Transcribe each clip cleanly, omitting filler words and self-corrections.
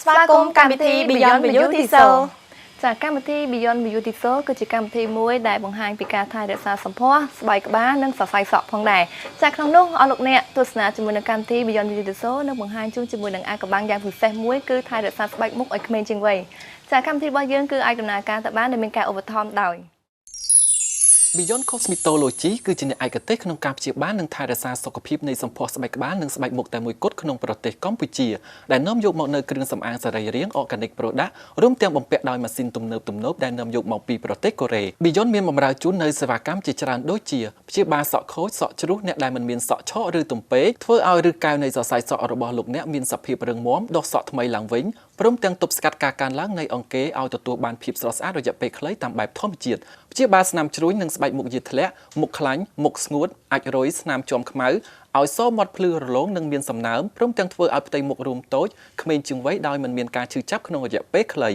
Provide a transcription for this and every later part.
ស្វាគមន៍កម្មវិធី Beyond Beauty Show ចាកម្មវិធី Beyond Beauty Show គឺជាកម្មវិធីមួយដែលបង្ហាញពីការថែរក្សាសម្ផស្សស្បែកក្បាលនិងសរសៃសក់ផងដែរចាក្នុងនោះអស់លោកអ្នកទស្សនាជាមួយនឹងកម្មវិធី Beyond Beauty Show នឹងបង្ហាញជូនជាមួយនឹងអាកបាំងយ៉ាងពិសេសមួយគឺថែរក្សាស្បែកមុខឲ្យក្មេងជាងវ័យចាកម្មវិធីរបស់យើងគឺអាចដំណើរការទៅបានដោយមានការឧបត្ថម្ភដោយBeyond Cosmetology គឺជាអ្នកឯកទេសក្នុងការព្យាបាលនិងថែរក្សាសុខភាពនៃសម្ផស្សស្បែកក្បាលនិងស្បែកមុខតែមួយគត់ក្នុងប្រទេសកម្ពុជាដែលនាំយកមកនៅគ្រឿងសម្អាងសរីរាង្គ Organic Product រួមទាំងបំពាក់ដោយម៉ាស៊ីនទំនើបដែលនាំយកមកពីប្រទេសកូរ៉េ Beyond មានបម្រើជូននៅសេវាកម្មជាច្រើនដូចជាព្យាបាលសក់ខូចសក់ជ្រុះអ្នកដែលមិនមានសក់ឆក់ឬទំពេកធ្វើឲ្យឬកែវនៃសរសៃសក់របស់លោកអ្នកមានសភាពរឹងមាំដុះសក់ថ្មីឡើងវិញព្រមទាំងទប់ស្កាត់ការកើនឡើងនៃអង្គែឲ្យទទួលបានភាពស្រស់ស្អាតរយៈពេលខ្លីតាមបែបធម្មជាតិព្យាបាលស្នាមជ្រួញនិងស្បែកមុខយាធ្លាក់មុខខ្លាញ់មុខស្ងួតអាចរុយស្នាមជាំខ្មៅឲ្យសមាត់ភ្លឺរលោងនិងមានសំណើមព្រមទាំងធ្វើឲ្យផ្ទៃមុខរួមតូចក្មេងជាងវ័យដោយមិនមានការឈឺចាប់ក្នុងរយៈពេលខ្លី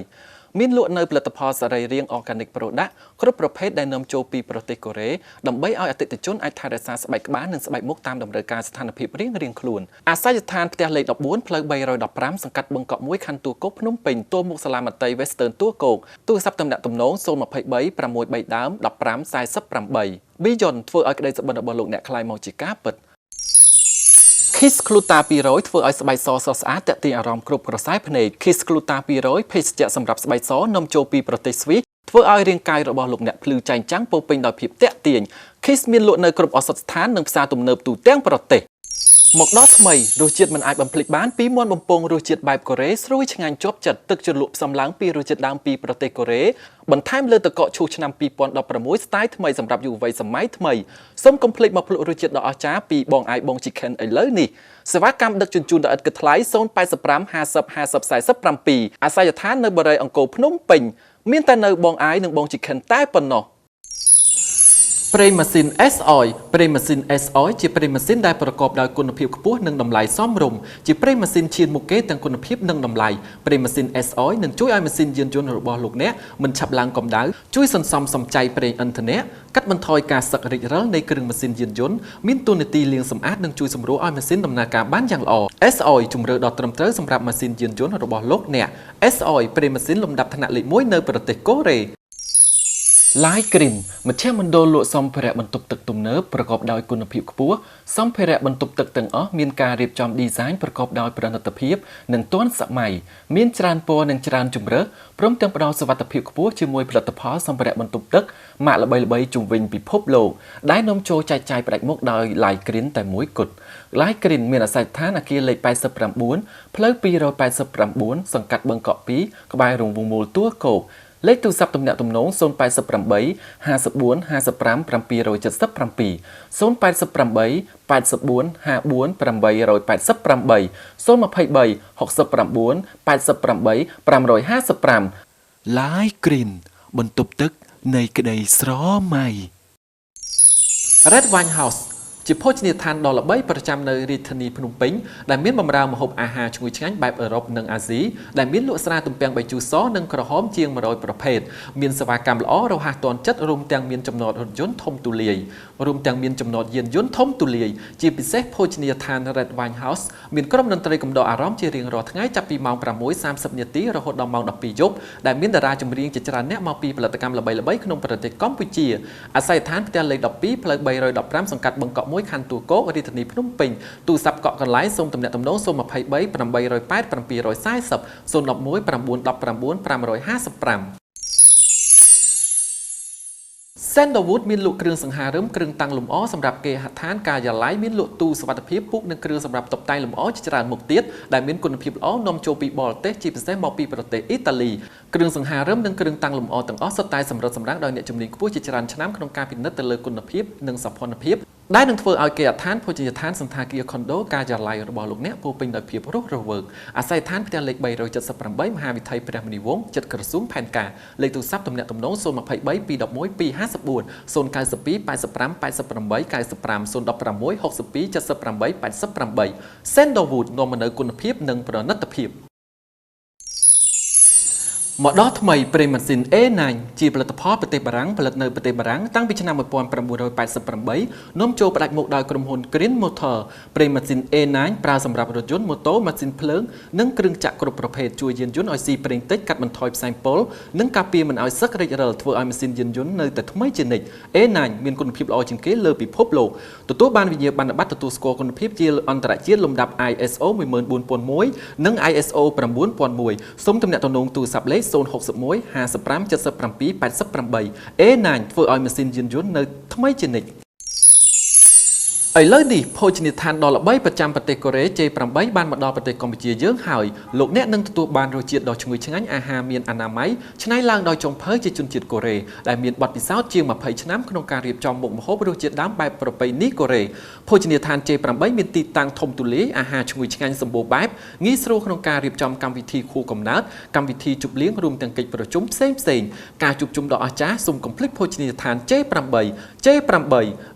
មានលក់នៅផលិតផលសរីរាង្គ Organic Product គ្រប់ប្រភេទដែលនាំចូលពីប្រទេសកូរ៉េដើម្បីឲ្យអតិថិជនអាចថែរក្សាស្បែកក្បាលនិងស្បែកមុខតាមតម្រូវការស្ថានភាពរៀងៗខ្លួនអាសយដ្ឋានផ្ទះលេខ14ផ្លូវ315សង្កាត់បឹងកក់1ខណ្ឌទួលគោកភ្នំពេញទួលមុខសាលាមត្តេយ្យ Western ទួលគោកទូរស័ព្ទទំនាក់ទំនង023 633ដើម1548 Beyond ធ្វើឲ្យក្តីសុបិនរបស់លោកអ្នកខ្លាយមកជាការពិតKiss Gluta 200ធ្វើឲ្យស្បែកសស្រស់ស្អាតទាក់ទាញអារម្មណ៍គ្រប់ក្រសែភ្នែក Kiss Gluta 200ភេសជ្ជៈសម្រាប់ស្បែកសនាំចូលពីប្រទេសស្វីសធ្វើឲ្យរាងកាយរបស់លោកអ្នកភ្លឺចែងចាំងពោពេញដោយភាពទាក់ទាញ Kiss មានលក់នៅគ្រប់ឱសថស្ថាននិងផ្សារទំនើបទូទាំងប្រទេសមកដល់ថ្មីរសជាតិមិនអាចបំភ្លេចបានពីមាន់បំពងរសជាតិបែបកូរ៉េស្រួយឆ្ងាញ់ជាប់ចិត្តទឹកជ្រលក់ផ្សំឡើងពីរសជាតិដើមពីប្រទេសកូរ៉េបន្ថែមលើទឹកកកឈូសឆ្នាំ2016ស្ទាយថ្មីសម្រាប់យុវវ័យសម័យថ្មីសូមកុំភ្លេចមកភ្លក់រសជាតិដ៏អស្ចារ្យពីបងអាយបង Chicken ឥឡូវនេះសេវាកម្មដឹកជញ្ជូនដ៏ឥតគិតថ្លៃ085 50 50 47អាសយដ្ឋាននៅបរិយាអង្គរភ្នំពេញមានតែនៅបងអាយនិងបង Chicken តែប៉ុណ្ណោះប្រេងម៉ាស៊ីន S-Oil ប្រេងម៉ាស៊ីន S-Oil ជាប្រេងម៉ាស៊ីនដែលប្រកបដោយគុណភាពខ្ពស់និងតម្លៃសមរម្យជាប្រេងម៉ាស៊ីនឈានមុខគេទាំងគុណភាពនិងតម្លៃប្រេងម៉ាស៊ីន S-Oil នឹងជួយឲ្យម៉ាស៊ីនយានយន្តរបស់លោកអ្នកមិនឆាប់ឡើងកម្ដៅជួយសន្សំសំចៃប្រេងឥន្ធនៈកាត់បន្ថយការសឹករិចរិលនៃគ្រឿងម៉ាស៊ីនយានយន្តមានតួនាទីលាងសម្អាតនិងជួយសម្រួលឲ្យម៉ាស៊ីនដំណើរការបានយ៉ាងល្អ S-Oil ជម្រើសដ៏ត្រឹមត្រូវសម្រាប់ម៉ាស៊ីនយានយន្តរបស់លោកអ្នក S-Oil ប្រេងម៉ាស៊ីនលំដាប់ថ្នាក់លេខ1នៅប្រទេសកូរ៉េLight Green មជ្ឈមណ្ឌលលក់សម្ភារៈបន្ទប់ទឹកទំនើបប្រកបដោយគុណភាពខ្ពស់សម្ភារៈបន្ទប់ទឹកទាំងអស់មានការរៀបចំ design ប្រកបដោយប្រណិតភាពនិងទាន់សម័យមានច្រើនពណ៌និងច្រើនជម្រើសព្រមទាំងផ្ដល់សុវត្ថិភាពខ្ពស់ជាមួយផលិតផលសម្ភារៈបន្ទប់ទឹកម៉ាកល្បីៗជុំវិញពិភពលោកដែលនាំចូលចែកចាយផ្ដាច់មុខដោយ Light Green តែមួយគត់ Light Green មានអាសយដ្ឋានអគារលេខ89ផ្លូវ289សង្កាត់បឹងកក់2ក្បែររង្វង់មូលទួលគោកលេខទូរស័ព្ទទំនាក់ទំនង088 54 55 777 088 84 54 888 023 69 88 555 Light Green បន្ទប់ទឹកនៃក្តីស្រមៃ Red Wine House ជាភោជនីយដ្ឋានដ៏ល្បីប្រចាំនៅរាជធានីភ្នំពេញដែលមានបម្រើម្ហូបអាហារឈ្ងុយឆ្ងាញ់បែបអឺរ៉ុបនិងអាស៊ីដែលមានលក់ស្រាទំពាំងបាយជូរសនិងក្រហមជាង100ប្រភេទមានសេវាកម្មល្អរហ័សទាន់ចិត្តរួមទាំងមានចំណតរថយន្តធំទូលាយរួមទាំងមានចំណតយានយន្តធំទូលាយជាពិសេសភោជនីយដ្ឋាន Red Wine House មានក្រុមតន្ត្រីកំដរអារម្មណ៍ជារៀងរាល់ថ្ងៃចាប់ពីម៉ោង 6:30 នាទីរហូតដល់ម៉ោង 12 យប់ដែលមានតារាចម្រៀងជាច្រើនអ្នកមកពីផលិតកម្មល្បីៗក្នុងប្រទេសកម្ពុជាអាសយដ្ឋានផ្ទះលេខ12ផ្លូវ315សង្កាត់បឹងកក់1ខណ្ឌទួលគោករាជធានីភ្នំពេញទូរស័ព្ទកក់កន្លែងសូមទំនាក់ទំនង023 808 740 011 919 555 Sandalwood មានលក់គ្រឿងសង្ហារឹមគ្រឿងតាំងលម្អសម្រាប់គេហដ្ឋានការិយាល័យមានលក់ទូសុវត្ថិភាពពូកនិងគ្រឿងសម្រាប់តុបតែងលម្អជាច្រើនមុខទៀតដែលមានគុណភាពល្អនាំចូលពីបរទេសជាពិសេសមកពីប្រទេសអ៊ីតាលីគ្រឿងសង្ហារឹមនិងគ្រឿងតាំងលម្អទាំងអស់សុទ្ធតែសម្រិតសម្រាំងដោយអ្នកជំនាញខ្ពស់ជាច្រើនឆ្នាំក្នុងការពិនិត្យទៅលើគុណភាពនិងសោភ័ណភាពដែលនឹងធ្វើឲ្យគេហដ្ឋានភោជនីយដ្ឋានសន្តាគារខុនដូការិយាល័យរបស់លោកអ្នកពោពេញដោយភាពរស់រវើកអាសយដ្ឋានផ្ទះលេខ378មហាវិថីព្រះមុនីវង្សជិតក្រសួងផែនការលេខទូរស័ព្ទទំនាក់ទំនង023 211 254 092 85 88 95 016 62 78 88 Sandalwood នាំមកនូវគុណភាពនិងប្រណិតភាព មកដល់ថ្មីប្រេងម៉ាស៊ីន A9 ជាផលិតផលប្រទេសបារាំងផលិតនៅប្រទេសបារាំងតាំងពីឆ្នាំ 1988 នាំចូលផ្ដាច់មុខដោយក្រុមហ៊ុន Green Motor ប្រេងម៉ាស៊ីន A9 ប្រើសម្រាប់រថយន្តម៉ូតូម៉ាស៊ីនភ្លើងនិងគ្រឿងចក្រគ្រប់ប្រភេទជួយយានយន្តឲ្យស៊ីប្រេងតិចកាត់បន្ថយផ្សែងពុលនិងការពារមិនឲ្យសឹករិចរិលធ្វើឲ្យម៉ាស៊ីនយានយន្តនៅតែថ្មីជានិច្ច A9 មានគុណភាពល្អជាងគេលើពិភពលោកទទួលបានវិញ្ញាបនបត្រទទួលស្គាល់គុណភាពជាអន្តរជាតិលំដាប់ ISO 14001 និង ISO 9001សូមទំនាក់ទំនងទូរស័ព្ទលេខ 061 55 77 88 A9 ធ្វើឲ្យម៉ាស៊ីនយានយន្តនៅថ្មីជានិច្ចឥឡូវនេះភោជនីយដ្ឋានដ៏ល្បីប្រចាំប្រទេសកូរ៉េ J8 បានមកដល់ប្រទេសកម្ពុជាយើងហើយលោកអ្នកនឹងទទួលបានរសជាតិដ៏ឈ្ងុយឆ្ងាញ់អាហារមានអនាម័យឆ្នៃឡើងដោយចុងភៅជាជនជាតិកូរ៉េដែលមានបទពិសោធន៍ជាង20ឆ្នាំក្នុងការរៀបចំមុខម្ហូបរសជាតិដើមបែបប្រពៃណីកូរ៉េភោជនីយដ្ឋាន J8 មានទីតាំងធំទូលាយអាហារឈ្ងុយឆ្ងាញ់សម្បូរបែបងាយស្រួលក្នុងការរៀបចំកម្មវិធីខួបកំណើតកម្មវិធីជប់លៀងរួមទាំងកិច្ចប្រជុំផ្សេងការជួបជុំដ៏អស្ចារ្យសូមកុំភ្លេចភោជនីយដ្ឋាន J8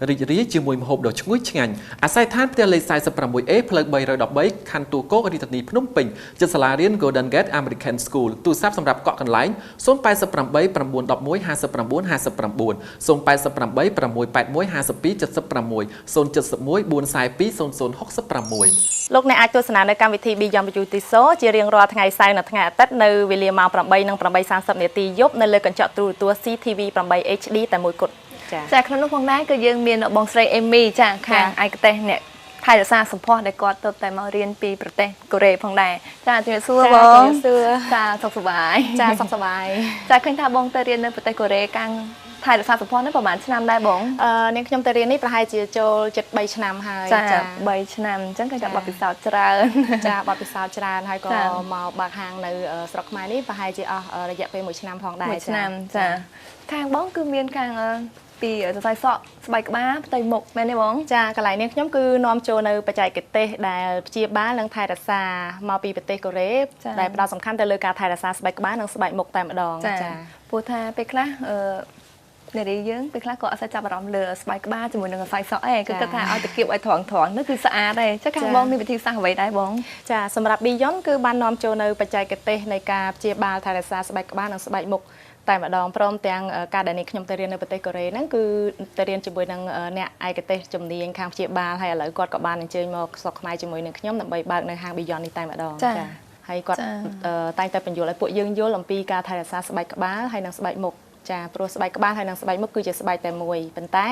រីករាយជាមួយម្ហូបដ៏ឈ្ងុយឆ្ងាញ់អាស័យដ្ឋានផ្ទះលេខ 46A ផ្លូវ313ខណ្ឌទូកករាជធានីភ្នំពេញជិតសាលារៀន Golden Gate American School ទូរស័ព្ទសម្រាប់កក់កន្លែង088 911 59 59 088 681 52 76 071 442 0066 លោកអ្នកអាចទស្សនានៅកម្មវិធី Beyond Beauty Show ជារៀងរាល់ថ្ងៃសៅរ៍និងថ្ងៃអាទិត្យនៅវេលាម៉ោង 8 និង 8:30 នាទីយប់នៅលើកញ្ចក់ទូរទស្សន៍ CTV 8 HD តែមួយគត់ចាក្នុងនោះផងដែរគឺយើងមានបងស្រីអេមីចាខាងឯកទេសអ្នកថៃរក្សាសម្ផស្សដែលគាត់ទៅតែមករៀនពីប្រទេសកូរ៉េផងដែរចាជំរាបសួរបងចាសុខសប្បាយចាសុខសប្បាយចាឃើញថាបងទៅរៀននៅប្រទេសកូរ៉េខាងថៃរក្សាសម្ផស្សនេះប្រហែលឆ្នាំដែរបងនាងខ្ញុំទៅរៀននេះប្រហែលជាចូលជិត3ឆ្នាំហើយចា3ឆ្នាំអញ្ចឹងគឺថាបទពិសោធន៍ច្រើនចាបទពិសោធន៍ច្រើនហើយក៏មកបើកហាងនៅស្រុកខ្មែរនេះប្រហែលជាអស់រយៈពេល1ឆ្នាំផងដែរ1ឆ្នាំចាខាងបងគឺមានខាងពីសរសៃសក់ស្បែកក្បាលផ្ទៃមុខមែនទេបងចាកន្លែងនេះខ្ញុំគឺនាំចូលនៅបច្ចេកទេសដែលព្យាបាលនិងថែរក្សាមកពីប្រទេសកូរ៉េដែលផ្ដោតសំខាន់ទៅលើការថែរក្សាស្បែកក្បាលនិងស្បែកមុខតែម្ដងចាព្រោះថាពេលខ្លះនារីយើងពេលខ្លះក៏អត់សូវចាប់អារម្មណ៍លើស្បែកក្បាលជាមួយនឹងសរសៃសក់ឯងគឺគាត់ថាឲ្យតាគៀបឲ្យត្រង់នោះគឺស្អាតដែរចាខាងបងមានវិធីសាស្ត្រអ្វីដែរបងចាសម្រាប់ Beyond គឺបាននាំចូលនៅបច្ចេកទេសនៃការព្យាបាលថែរក្សាស្បែកក្បាលនិងស្បែកមុខតែម្ដងព្រមទាំងការដែលនេះខ្ញុំទៅរៀននៅប្រទេសកូរ៉េហ្នឹងគឺទៅរៀនជាមួយនឹងអ្នកឯកទេសជំនាញខាងព្យាបាលហើយឥឡូវគាត់ក៏បានអញ្ជើញមកស្រុកខ្មែរជាមួយនឹងខ្ញុំដើម្បីបើកនៅហាង Beyond នេះតែម្ដងចាហើយគាត់តែងតែបញ្យល់ឲ្យពួកយើងយល់អំពីការថែរក្សាស្បែកក្បាលហើយនិងស្បែកមុខចាព្រោះស្បែកក្បាលហើយនិងស្បែកមុខគឺជាស្បែកតែមួយប៉ុន្តែ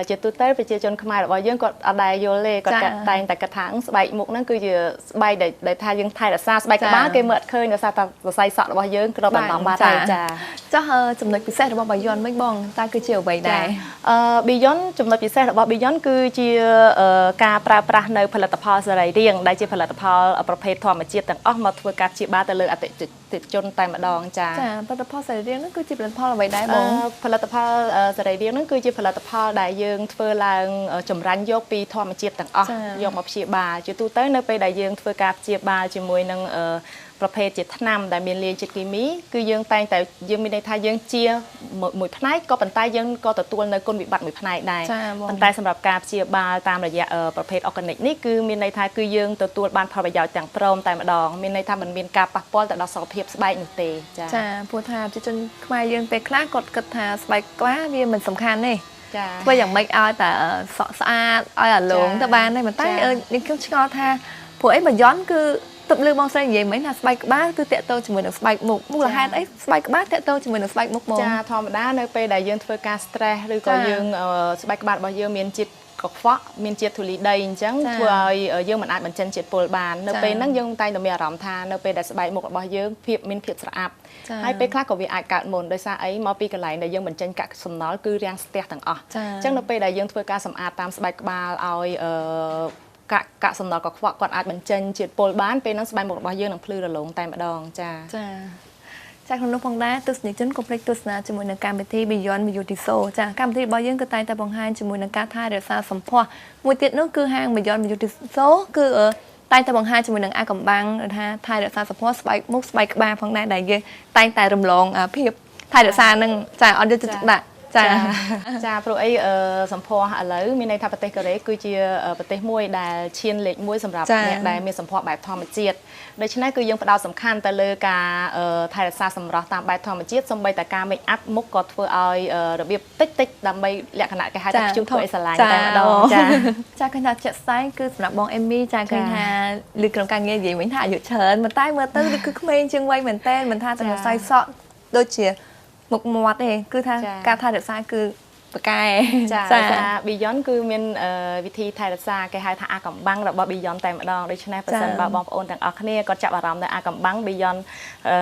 ជាទូទៅប្រជាជនខ្មែររបស់យើងគាត់អត់ដែលយល់ទេគាត់តែងតែគិតថាស្បែកមុខហ្នឹងគឺជាស្បែកដែលថាយើងថែរក្សាស្បែកក្បាលគេមើលអត់ឃើញដោយសារតែសរសៃសក់របស់យើងគ្របដណ្ដប់បាត់ហើយចាចុះចំណុចពិសេសរបស់ Beyond មិនបងតើគឺជាអ្វីដែរBeyond ចំណុចពិសេសរបស់ Beyond គឺជាការប្រើប្រាស់នៅផលិតផលសរីរាង្គដែលជាផលិតផលប្រភេទធម្មជាតិទាំងអស់មកធ្វើការព្យាបាលទៅលើអតិថិជនតែម្ដងចាផលិតផលសរីរាង្គហ្នឹងគឺជាផលិតផលអ្វីដែរបងផលិតផលសរីរាង្គហ្នឹងគឺជាផលិតផលដែលយើងធ្វើឡើងចម្រាញ់យកពីធម្មជាតិទាំងអស់យកមកព្យាបាលជាទូទៅនៅពេលដែលយើងធ្វើការព្យាបាលជាមួយនឹងប្រភេទជាថ្នាំដែលមានលាយជាតិគីមីគឺយើងតែងតែយើងមានន័យថាយើងជាមួយផ្នែកក៏ប៉ុន្តែយើងក៏ទទួលនៅគុណវិបត្តិមួយផ្នែកដែរប៉ុន្តែសម្រាប់ការព្យាបាលតាមរយៈប្រភេទ organic នេះគឺមានន័យថាគឺយើងទទួលបានផលប្រយោជន៍ទាំងព្រមតែម្ដងមានន័យថាមិនមានការប៉ះពាល់ទៅដល់សុខភាពស្បែកនោះទេចាព្រោះថាប្រជាជនខ្មែរយើងពេលខ្លះគាត់គិតថាស្បែកក្បាលវាមិនសំខាន់ទេធ្វើយ៉ាងម៉េចឲ្យតែសក់ស្អាតឲ្យអាឡងទៅបានទេប៉ុន្តែនេះខ្ញុំឆ្ងល់ថាព្រោះអីBeyondគឺទប់លើបងស្រីនិយាយមិញថាស្បែកក្បាលគឺតាក់ទងជាមួយនឹងស្បែកមុខមូលហេតុអីស្បែកក្បាលតាក់ទងជាមួយនឹងស្បែកមុខមកចាធម្មតានៅពេលដែលយើងធ្វើការ stress ឬក៏យើងស្បែកក្បាលរបស់យើងមានជាតិកខ្វក់មានជាតិធូលីដីអញ្ចឹងធ្វើឲ្យយើងមិនអាចបញ្ចេញជាតិពុលបាននៅពេលហ្នឹងយើងតែងតែមានអារម្មណ៍ថានៅពេលដែលស្បែកមុខរបស់យើងមានភាពស្រអាប់ហើយពេលខ្លះក៏វាអាចកើតមុនដោយសារអីមកពីកន្លែងដែលយើងបញ្ចេញកាកសំណល់គឺរាំងស្ទះទាំងអស់អញ្ចឹងនៅពេលដែលយើងធ្វើការសម្អាតតាមស្បែកក្បាលឲ្យកាកសំណល់កខ្វក់គាត់អាចបញ្ចេញជាតិពុលបានពេលហ្នឹងស្បែកមុខរបស់យើងនឹងភ្លឺរលោងតែម្ដងចាក្នុងនោះផងដែរទស្សនិកជនកុំភ្លេចទស្សនាជាមួយនឹងកម្មវិធី Beyond Beauty Show ចាកម្មវិធីរបស់យើងគឺតែងតែបង្ហាញជាមួយនឹងការថែរក្សាសម្ផស្សមួយទៀតនោះគឺហាង Beyond Beauty Show គឺតែងតែបង្ហាញជាមួយនឹងអាកំបាំងថាថែរក្សាសម្ផស្សស្បែកមុខស្បែកក្បាលផងដែរដែលយើងតែងតែរំលងភាពថែរក្សានឹងចាអត់យកចិត្តទុកដាក់ ចាព្រោះអីសម្ផស្សឥឡូវមានន័យថាប្រទេសកូរ៉េគឺជាប្រទេសមួយដែលឈានលេខ1សម្រាប់អ្នកដែលមានសម្ផស្សបែបធម្មជាតិដូច្នេះគឺយើងផ្ដោតសំខាន់ទៅលើការថែរក្សាសម្រស់តាមបែបធម្មជាតិសូម្បីតែការ make up មុខក៏ធ្វើឲ្យរបៀបតិចដើម្បីលក្ខណៈគេហៅថាខ្ជុំធ្វើឲ្យស្រឡាញ់តែម្ដងចាឃើញថាជាក់ស្ដែងគឺសម្រាប់បងអេមីចាឃើញថាលើក្រុមការងារនិយាយវិញថាអាយុច្រើនប៉ុន្តែមើលទៅគឺក្មេងជាងវ័យមែនតើមិនថាតែខ្សែសក់ដូចជាមុខមាត់ទេគឺថាការថែរក្សាគឺប្រកែចា Beyond គឺមានវិធីថែរក្សាគេហៅថាអាកំបាំងរបស់ Beyond តែម្ដងដូច្នេះប្រសិនបើបងប្អូនទាំងអស់គ្នាគាត់ចាប់អារម្មណ៍នៅអាកំបាំង Beyond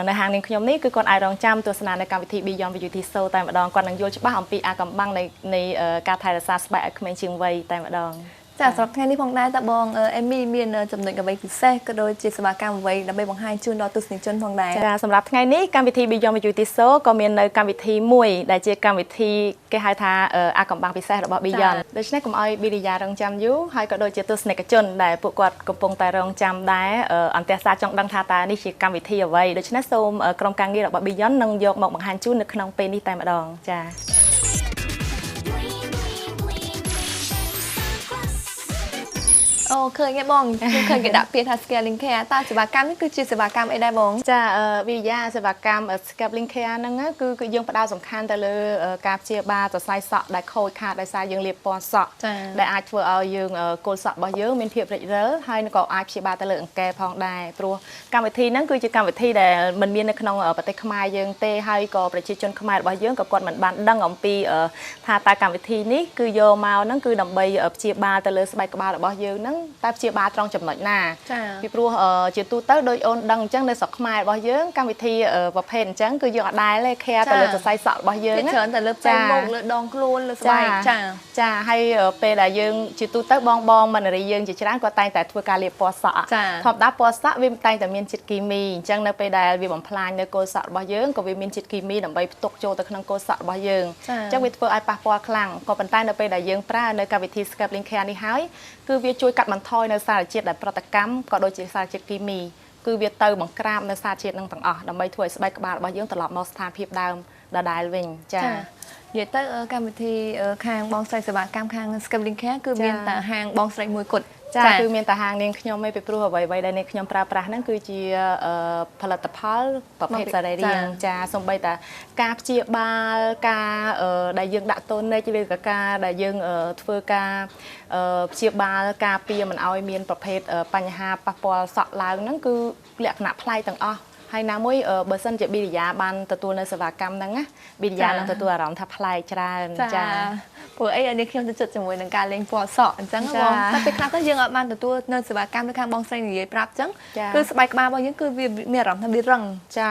នៅហាងនាងខ្ញុំនេះគឺគាត់អាចរងចាំទស្សនានៅកម្មវិធី Beyond Beauty Show តែម្ដងគាត់នឹងយល់ច្បាស់អំពីអាកំបាំងនៃការថែរក្សាស្បែកឲ្យក្មេងជាងវ័យតែម្ដងចាសម្រាប់ថ្ងៃនេះផងដែរតើបងអេមីមានចំណុចអ្វីពិសេសក៏ដូចជាសេវាកម្មអ្វីដើម្បីបង្ហាញជូនដល់ទស្សនិកជនផងដែរចាសម្រាប់ថ្ងៃនេះកម្មវិធី Beyond Beauty Show ក៏មាននៅកម្មវិធីមួយដែលជាកម្មវិធីគេហៅថាអាកំបាំងពិសេសរបស់ Beyond ដូច្នេះកុំឲ្យប៊ីរីយ៉ារងចាំយូរហើយក៏ដូចជាទស្សនិកជនដែលពួកគាត់កំពុងតែរងចាំដែរអន្តរសាចង់ដឹងថាតើនេះជាកម្មវិធីអ្វីដូច្នេះសូមក្រុមការងាររបស់ Beyond នឹងយកមកបង្ហាញជូននៅក្នុងពេលនេះតែម្ដងចាអូឃើញទេបងឃើញគេដាក់ពាក្យថា scaling care តើសេវាកម្មនេះគឺជាសេវាកម្មអីដែរបងចាវិរិយាសេវាកម្ម scaling care ហ្នឹងគឺយើងផ្ដោតសំខាន់ទៅលើការព្យាបាលសរសៃសក់ដែលខូចខាតដោយសារយើងលាបពណ៌សក់ដែលអាចធ្វើឲ្យយើងគល់សក់របស់យើងមានភាពរិចរិលហើយក៏អាចព្យាបាលទៅលើអង្គែផងដែរព្រោះកម្មវិធីហ្នឹងគឺជាកម្មវិធីដែលមិនមាននៅក្នុងប្រទេសខ្មែរយើងទេហើយក៏ប្រជាជនខ្មែររបស់យើងក៏គាត់មិនបានដឹងអំពីថាតើកម្មវិធីនេះគឺយកមកហ្នឹងគឺដើម្បីព្យាបាលទៅលើស្បែកក្បាលរបស់យើងហ្នឹងតែព្យាបាលត្រង់ចំណុចណាពីព្រោះជាទូទៅដោយអូនដឹងអញ្ចឹងនៅស្រុកខ្មែររបស់យើងកម្មវិធីប្រភេទអញ្ចឹងគឺយើងអត់ដែរទេ care ទៅលើសរសៃសក់របស់យើងច្រើនតែលើផ្ទៃមុខលើដងខ្លួនលើស្បែកចាហើយពេលដែលយើងជាទូទៅបងមនារីយើងជាច្រើនគាត់តែងតែធ្វើការលាបពណ៌សក់ធម្មតាពណ៌សក់វាតែងតែមានជាតិគីមីអញ្ចឹងនៅពេលដែលវាបំផ្លាញនៅគល់សក់របស់យើងក៏វាមានជាតិគីមីដើម្បីផ្ទុកចូលទៅក្នុងគល់សក់របស់យើងអញ្ចឹងវាធ្វើឲ្យប៉ះពាល់ខ្លាំងក៏ប៉ុន្តែនៅពេលដែលយើងប្រើនៅកម្មវិធី Scaling Care នេះហើយគឺវាជួយកាត់បន្ថយនៅសារជាតិដែលប្រតិកម្មក៏ដូចជាសារជាតិគីមីគឺវាទៅបង្ក្រាបនៅសារជាតិនឹងទាំងអស់ដើម្បីធ្វើឲ្យស្បែកក្បាលរបស់យើងត្រឡប់មកស្ថានភាពដើមដដែលវិញចានិយាយទៅកម្មវិធីខាងបងស្រីសេវាកម្មខាង Scaling Care គឺមានតែហាងបងស្រីមួយគត់ចាគឺមានតែហាងនាងខ្ញុំឯងពីព្រោះអ្វីៗដែលនាងខ្ញុំប្រើប្រាស់ហ្នឹងគឺជាផលិតផលប្រភេទសរីរាង្គចាសូម្បីតែការព្យាបាលការដែលយើងដាក់តូនិចឬក៏ការដែលយើងធ្វើការព្យាបាលការពារមិនឲ្យមានប្រភេទបញ្ហាប៉ះពាល់សក់ឡើងហ្នឹងគឺលក្ខណៈប្លែកទាំងអស់ហើយណាមួយបើសិនជាប៊ីរីយ៉ាបានទទួលនៅសេវាកម្មហ្នឹងណាប៊ីរីយ៉ានឹងទទួលអារម្មណ៍ថាប្លែកច្រើនចាព្រោះអីនេះខ្ញុំទៅចិត្តជាមួយនឹងការលេងពណ៌សក់អញ្ចឹងបងតែពេលខ្លះទៅយើងអត់បានទទួលនៅសេវាកម្មនៅខាងបងស្រីនិយាយប្រាប់អញ្ចឹងគឺស្បែកក្បាលរបស់យើងគឺវាមានអារម្មណ៍ថាវារឹងចា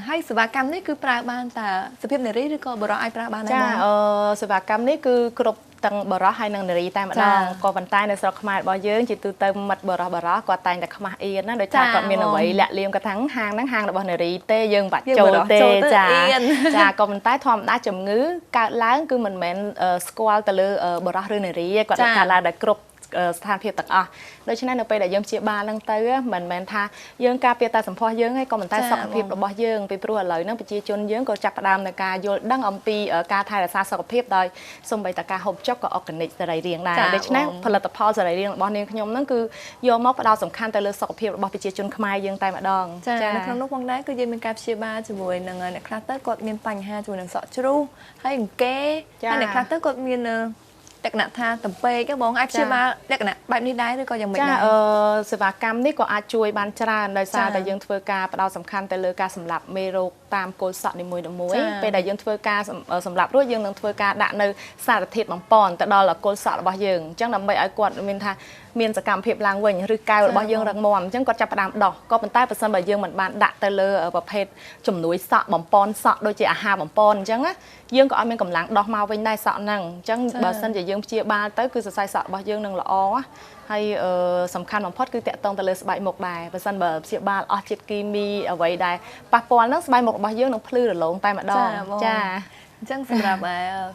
ហើយសេវាកម្មនេះគឺប្រើបានតែសុភាពនារីឬក៏បុរសអាចប្រើបានដែរបងសេវាកម្មនេះគឺគ្រប់ទាំងបរោះហើយនិងនារីតែម្ដងក៏ប៉ុន្តែនៅស្រុកខ្មែររបស់យើងជាទូទៅមិត្តបរោះគាត់តែងតែខ្មាស់អៀនណាដោយថាគាត់មានអ្វីលាក់លៀមគាត់ថាហាងហ្នឹងហាងរបស់នារីទេយើងបាច់ចូលទេចាក៏ប៉ុន្តែធម្មតាជំងឺកើតឡើងគឺមិនមែនស្គាល់ទៅលើបរោះឬនារីទេគាត់កើតឡើងដោយគ្រប់ស្ថានភាពទាំងអស់ដូច្នេះនៅពេលដែលយើងព្យាបាលហ្នឹងទៅមិនមែនថាយើងការពារតែសម្ផស្សយើងទេក៏ប៉ុន្តែសុខភាពរបស់យើងពីព្រោះឥឡូវហ្នឹងប្រជាជនយើងក៏ចាប់ផ្ដើមនៅការយល់ដឹងអំពីការថែរក្សាសុខភាពដោយសូម្បីតែការហូបចុកក៏អុកកានិកសរីរាង្គដែរដូច្នេះផលិតផលសរីរាង្គរបស់នាងខ្ញុំហ្នឹងគឺយកមកផ្ដោតសំខាន់ទៅលើសុខភាពរបស់ប្រជាជនខ្មែរយើងតែម្ដងចានៅក្នុងនោះផងដែរគឺយើងមានការព្យាបាលជាមួយនឹងអ្នកខ្លះទៅគាត់មានបញ្ហាជាមួយនឹងសក់ជ្រុះហើយអង្គែហើយអ្នកខ្លះទៅគាត់មានលក្ខណៈថាតំពេកបងអាចព្យាបាលលក្ខណៈបែបនេះដែរឬក៏យ៉ាងម៉េចដែរសេវាកម្មនេះក៏អាចជួយបានច្រើនដោយសារតែយើងធ្វើការផ្ដោតសំខាន់ទៅលើការសម្លាប់មេរោគតាមគល់សក់នីមួយៗពេលដែលយើងធ្វើការសម្លាប់រួចយើងនឹងធ្វើការដាក់នៅសារធាតុបំប៉នទៅដល់គល់សក់របស់យើងអញ្ចឹងដើម្បីឲ្យគាត់មានថាមានសកម្មភាពឡើងវិញឬកែវរបស់យើងរឹងមាំអញ្ចឹងគាត់ចាប់ផ្ដើមដោះក៏ប៉ុន្តែបើសិនបើយើងមិនបានដាក់ទៅលើប្រភេទជំនួយសក់បំប៉នសក់ដូចជាអាហារបំប៉នអញ្ចឹងណាយើងក៏អត់មានកម្លាំងដោះមកវិញដែរសក់ហ្នឹងអញ្ចឹងបើសិនជាយើងព្យាបាលទៅគឺសរសៃសក់របស់យើងនឹងល្អហើយសំខាន់បំផុតគឺតាក់ទងទៅលើស្បែកមុខដែរបើសិនបើព្យាបាលអស់ជាតិគីមីអ្វីដែលប៉ះពាល់ហ្នឹងស្បែកមុខរបស់យើងនឹងភ្លឺរលោងតែម្ដងចាអញ្ចឹងសម្រាប់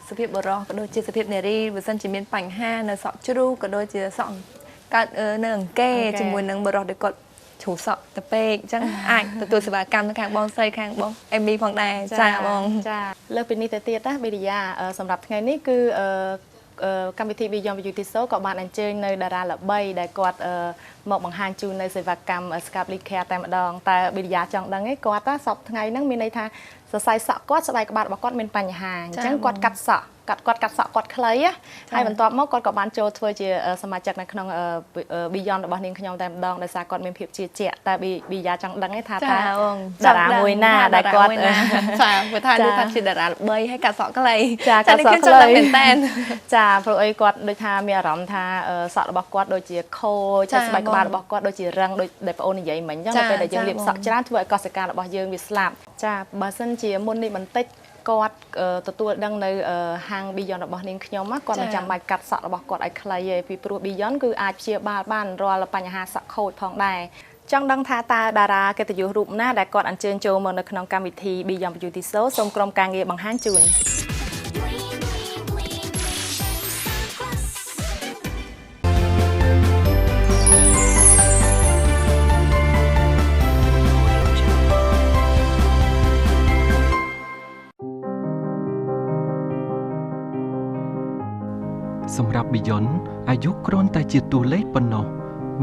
សុភាពបុរសក៏ដូចជាសុភាពនារីបើសិនជាមានបញ្ហានៅសក់ជ្រុះក៏ដូចជាសក់កើតនៅអង្គែជាមួយនឹងបុរសដែលគាត់ ឈូសក់ទៅពេកអញ្ចឹងអាចទទួលសេវាកម្មនៅខាងបងស្រីខាងបងអេមីផងដែរចាបងចាលើពីនេះទៅទៀតណាបេរីយ៉ាសម្រាប់ថ្ងៃនេះគឺកម្មវិធី Beyond Beauty Show ក៏បានអញ្ជើញនៅតារាល្បីដែលគាត់មកបង្ហាញជូននៅសេវាកម្ម Scalp Care តែម្ដងតែបេរីយ៉ាចង់ដឹងឯងគាត់សពថ្ងៃហ្នឹងមានន័យថាសរសៃសក់គាត់ស្បែកក្បាលរបស់គាត់មានបញ្ហាអញ្ចឹងគាត់កាត់សក់គាត់កាត់សក់គាត់ខ្លីហើយបន្ទាប់មកគាត់ក៏បានចូលធ្វើជាសមាជិកនៅក្នុង Beyond របស់នាងខ្ញុំតែម្ដងដោយសារគាត់មានភាពជឿជាក់តែបេរីយ៉ាចង់ដឹងឯងថាតារាមួយណាដែលគាត់ចាព្រោះថាដូចថាជាតារាល្បីហើយកាត់សក់ខ្លីចាកាត់សក់ខ្លីមែនតើចាព្រោះអីគាត់ដូចថាមានអារម្មណ៍ថាសក់របស់គាត់ដូចជាខូចស្បែកក្បាលរបស់គាត់ដូចជារឹងដូចដែលបងអូននិយាយមិញអញ្ចឹងពេលដែលយើងលាបសក់ច្រើនធ្វើឲ្យកោសិការបស់យើងវាស្លាប់ចាបើសិនជាមុននេះបន្តិចគាត់ទទួលដឹងនៅហាង Beyond របស់នាងខ្ញុំគាត់មិនចាំបាច់កាត់សក់របស់គាត់ឲ្យខ្លីទេពីព្រោះ Beyond គឺអាចព្យាបាលបានរាល់បញ្ហាសក់ខូចផងដែរចង់ដឹងថាតើតារាកិត្តិយសរូបណាដែលគាត់អញ្ជើញចូលមកនៅក្នុងកម្មវិធី Beyond Beauty Show សូមក្រុមការងារបង្ហាញជូនសម្រាប់ Beyond អាយុគ្រាន់តែជាតួលេខប៉ុណ្ណោះ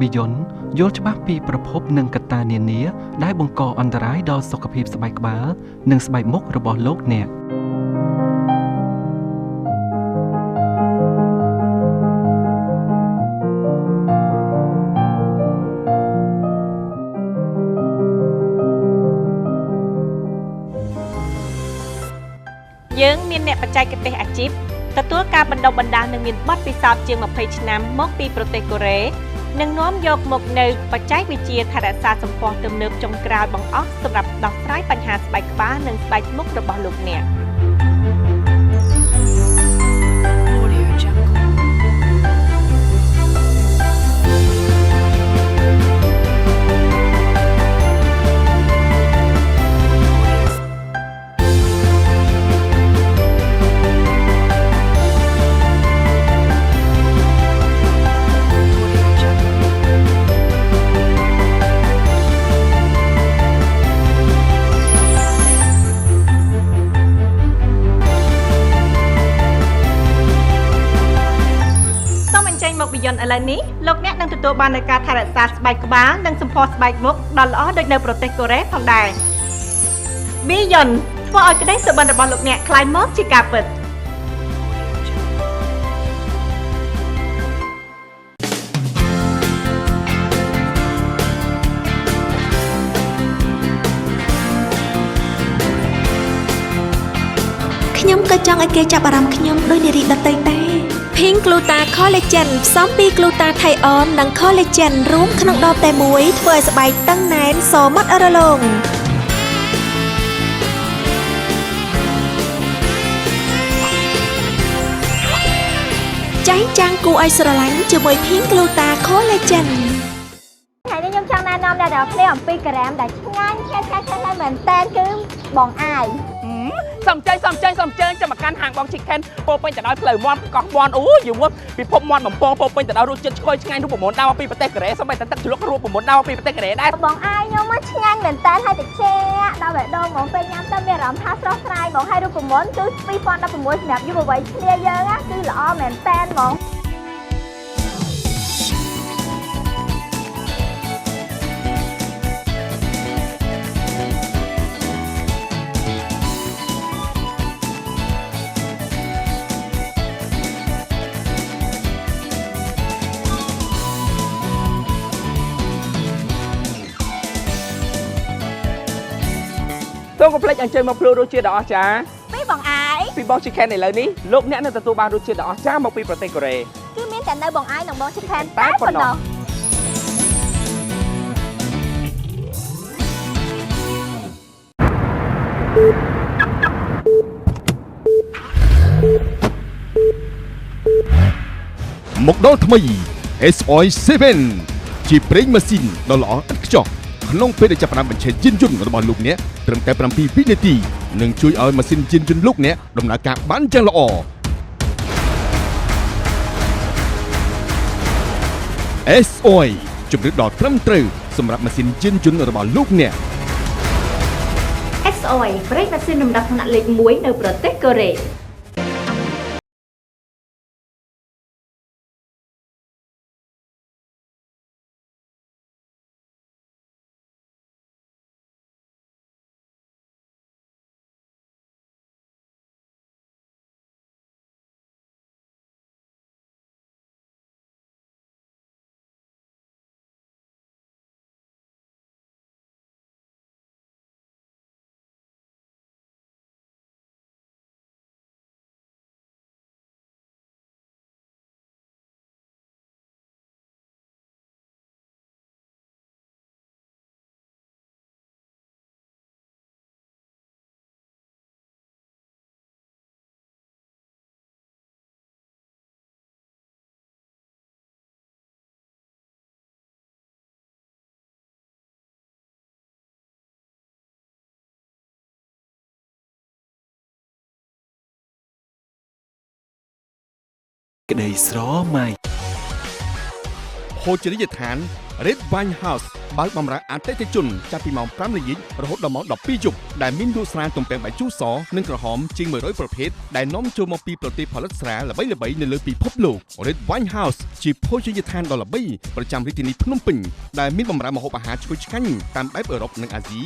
Beyond យល់ច្បាស់ពីប្រភពនិងកត្តានានាដែលបង្កអន្តរាយដល់សុខភាពស្បែកក្បាលនិងស្បែកមុខរបស់លោកអ្នកយើងមានអ្នកបច្ចេកទេសអាជីពទទួលការបណ្ដុះបណ្ដាលនិងមានបទពិសោធន៍ជាង20ឆ្នាំមកពីប្រទេសកូរ៉េនិងនាំយកមកនៅបច្ចេកវិទ្យាថែរក្សាសម្ផស្សទំនើបចុងក្រោយបង្អស់សម្រាប់ដោះស្រាយបញ្ហាស្បែកក្បាលនិងស្បែកមុខរបស់លោកអ្នកឥឡូវនេះលោកអ្នកនឹងទទួលបាននូវការថែរក្សាស្បែកក្បាលនិងសម្ផស្សស្បែកមុខដ៏ល្អដូចនៅប្រទេសកូរ៉េផងដែរ Beyond ធ្វើឲ្យក្តីសុបិនរបស់លោកអ្នកคล้ายមកជាការពិតខ្ញុំក៏ចង់ឲ្យគេចាប់អារម្មណ៍ខ្ញុំដោយនារីដទៃដែរPink Gluta Collagen ផ្សំពី Glutathione និង Collagen រួមក្នុងដបតែមួយធ្វើឲ្យស្បែកតឹងណែនសម៉ត់រលោងចែងចាំងគួរឲ្យស្រឡាញ់ជាមួយ Pink Gluta Collagen ថ្ងៃនេះខ្ញុំចង់ណែនាំអ្នកនរគ្នាអំពីការ៉េមដែលឆ្ងាញ់ៗមែនតើគឺបងអាយសំចៃចាំមកកាន់ហាងបង Chicken ពោពេញទៅដោយផ្លូវមាត់កោះមាត់អូយមួយពិភពមាត់បំពងពោពេញទៅដោយរសជាតិឈ្ងុយឆ្ងាញ់រូបមន្តដើមពីប្រទេសកូរ៉េសូម្បីតែទឹកជ្រលក់រូបមន្តដើមពីប្រទេសកូរ៉េដែរបងអាយខ្ញុំមកឆ្ងាញ់មែនតើហើយតិចដល់បេះដូងហ្មងពេលញ៉ាំទៅមានអារម្មណ៍ថាស្រស់ស្រាយហ្មងហើយរូបមន្តគឺ2016សម្រាប់យុវវ័យគ្នាយើងគឺល្អមែនតើហ្មងសូមកុំភ្លេចអញ្ជើញមកភ្លក់រសជាតិដ៏អស្ចារ្យពីបងអាយពីបង Chicken ឥឡូវនេះលោកអ្នកនឹងទទួលបានរសជាតិដ៏អស្ចារ្យមកពីប្រទេសកូរ៉េគឺមានតែនៅបងអាយនិងបង Chicken តែប៉ុណ្ណោះមកដល់ថ្មី S-Oil 7 ជាប្រេងម៉ាស៊ីនដ៏ល្អឥតខ្ចោះក្នុងពេលដែលចាប់ផ្ដើមបញ្ឆេះយានយន្តរបស់លោកអ្នកត្រឹមតែ7វិនាទីនឹងជួយឲ្យម៉ាស៊ីនយានយន្តលោកអ្នកដំណើរការបានយ៉ាងល្អ S-Oil ជំរឿនដល់ត្រឹមត្រូវ សម្រាប់ម៉ាស៊ីនយានយន្តរបស់លោកអ្នក SOI ប្រេងម៉ាស៊ីនលំដាប់ថ្នាក់លេខ1នៅប្រទេសកូរ៉េ ក្តីស្រមៃ ភោជនីយដ្ឋាន Red Wine House បើកបម្រើអតិថិជនចាប់ពីម៉ោង 5 ល្ងាចរហូតដល់ម៉ោង 12 យប់ដែលមានលក់ស្រាទំពាំងបាយជូរសនិងក្រហមជាង 100 ប្រភេទដែលនាំចូលមកពីប្រទេសផលិតស្រាល្បីៗនៅលើពិភពលោក Red Wine House ជាភោជនីយដ្ឋានដ៏ល្បីប្រចាំរាជធានីភ្នំពេញដែលមានបម្រើម្ហូបអាហារឈ្ងុយឆ្ងាញ់តាមបែបអឺរ៉ុបនិងអាស៊ី